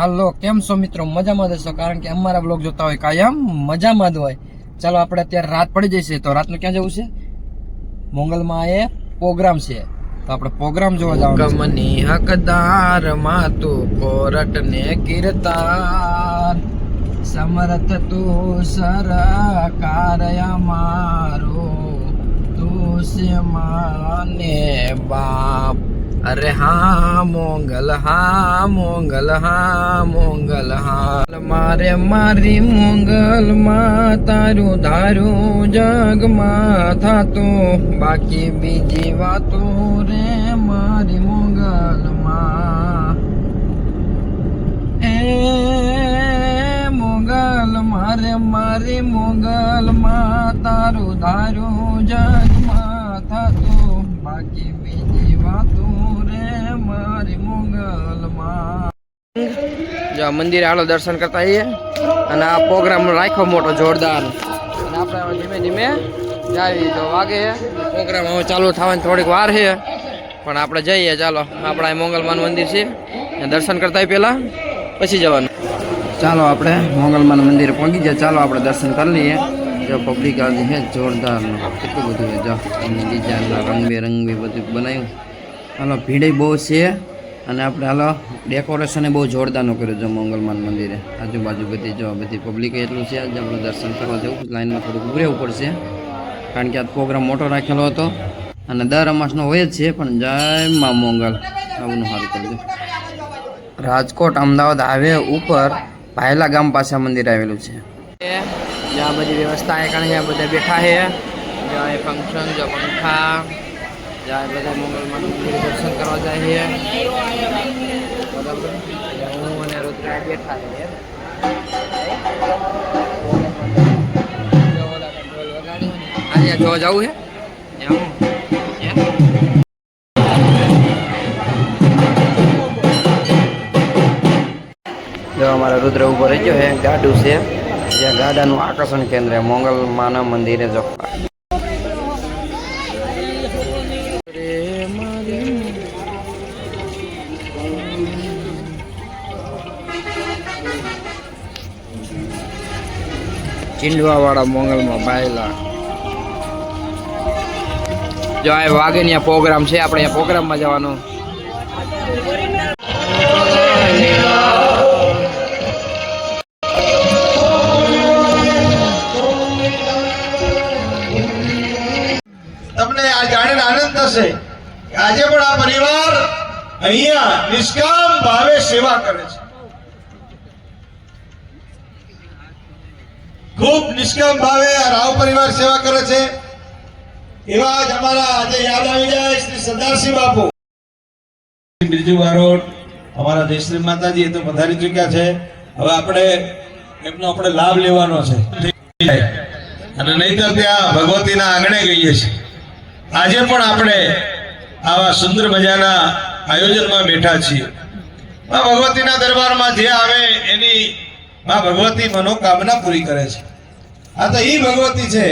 હાલો કેમ છો મિત્રો મજામાં જ હશો કારણ કે અમારા બ્લોગ જોતા હોય કાયમ મજામાં જ હોય। ચાલો આપણે અત્યારે રાત પડી જશે તો રાતનું ક્યાં જવું છે? મોંગલમાં એ પ્રોગ્રામ છે તો આપણે પ્રોગ્રામ જોવા જવાનું છે। ગમની હકદાર માં તું કોરટ ને કીર્તન સમર્થ તું સરકાર અમારો તું છે માને બાપ। अरे हाँ मोंगल हाँ मारे मारी मोंगल माँ तारू धारू जग माथा तो बाकी बीजी वातो रे मारी मोंगल माँ ए मोंगल मारे मारी मोंगल माँ तारू धारू जग माथा तो बाकी बीजी वातो મંદિરે હાલો દર્શન કરતા આવીએ અને આ પ્રોગ્રામ રાખ્યો મોટો જોરદાર અને આપણે ધીમે ધીમે જાય તો વાગે પ્રોગ્રામ હવે ચાલુ થવાની થોડીક વાર છે પણ આપણે જઈએ ચાલો આપણા મોંગલમાનું મંદિર છે દર્શન કરતા પહેલા પછી જવાનું। ચાલો આપણે મોંગલમાનું મંદિરે પહોંચી જાય ચાલો આપણે દર્શન કરી લઈએ। જો પબ્લિક આજે છે જોરદાર કેટલું બધું છે જો એની ડિઝાઇનના રંગબેરંગી બધું બનાવ્યું। હાલો ભીડ બહુ છે અને આપણે હાલો ડેકોરેશન બહુ જોરદારનું કર્યું છે મોંગલમાન મંદિરે આજુબાજુ બધી જો બધી પબ્લિક એટલું છે આજે આપણે દર્શન કરવા જવું લાઈનમાં થોડુંક ઊભું રહેવું પડશે કારણ કે આ પ્રોગ્રામ મોટો રાખેલો હતો અને દર અમાસનો હોય જ છે પણ જય મા મોંગલ આવું સારું કરજો। રાજકોટ અમદાવાદ હાઈવે ઉપર ભાયલા ગામ પાસે મંદિર આવેલું છે જ્યાં બધી વ્યવસ્થા એ કારણ બધા બેઠા છે જ્યાં ફંક્શન જો પંખા જાય બધા મોંગલમાં દર્શન કરવા જાય છે બરાબર હું અને રુદ્રા બેઠા છે આજે જોવા જવું છે જો અમારા રુદ્ર ઉભો રહી ગયો છે ગાડું છે જ્યાં ગાડાનું આકર્ષણ કેન્દ્ર મોંગલમાના મંદિરે જો ચીંડવા વાળા મોંગલમાં ભાયલા જો આ વાગે ને પ્રોગ્રામ છે આપણે અહીંયા પ્રોગ્રામમાં જવાનું। તમને આ જાણીને આનંદ થશે કે આજે પણ આ પરિવાર અહીંયા નિષ્કામ ભાવે સેવા કરે છે। ખૂબ નિષ્કામ ભાવે આ રાવ પરિવાર સેવા કરે છે। એવા જ અમારા આજે યાદ આવી જાય શ્રી સરદારસિંહ બાપુ બિરજુ બારોટ અમારા જયશ્રી માતાજી એ તો પધારી ચૂક્યા છે। હવે આપણે એમનો લાભ લેવાનો છે અને નહીતર ત્યાં ભગવતીના આંગણે ગઈએ છીએ। આજે પણ આપણે આવા સુંદર મજાના આયોજનમાં બેઠા છીએ। માં ભગવતીના દરબારમાં જે આવે એની માં ભગવતી મનોકામના પૂરી કરે છે। આ તો ઈ ભગવતી છે।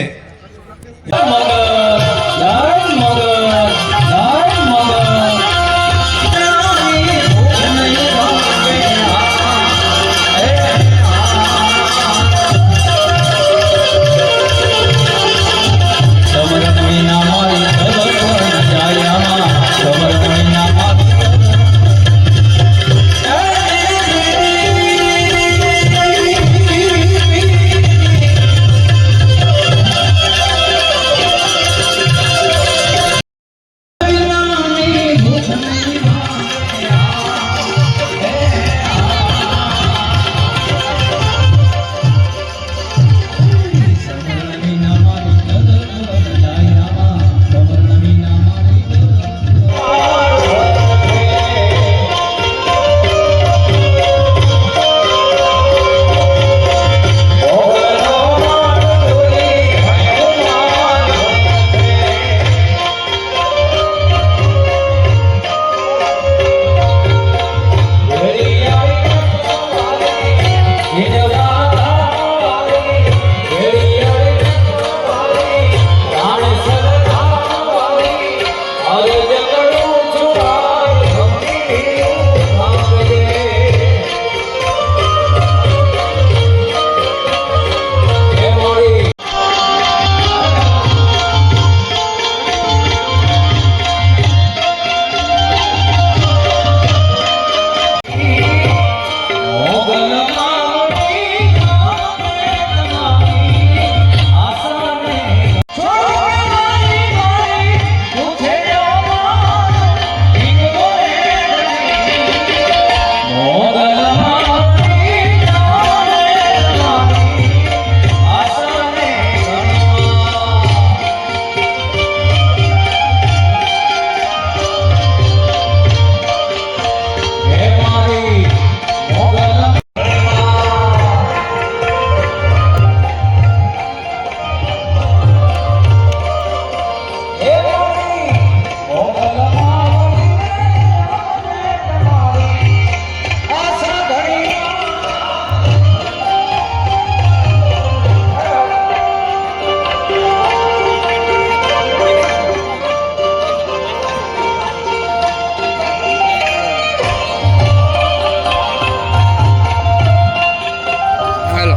હાલો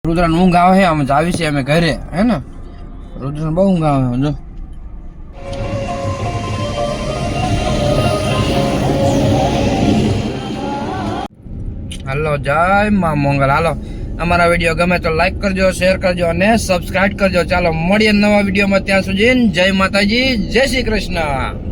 રુદ્રન ઊંઘ આવે છે અમે જાવી છે અમે ઘરે હે ને રુદ્રન બહુ ઊંઘ આવે જો હાલો જય માં મંગલ હાલો અમારા વિડીયો ગમે તો લાઈક કરજો શેર કરજો અને સબસ્ક્રાઇબ કરજો ચાલો મળીએ નવા વિડીયોમાં ત્યાં સુધી જય માતાજી જય શ્રી કૃષ્ણ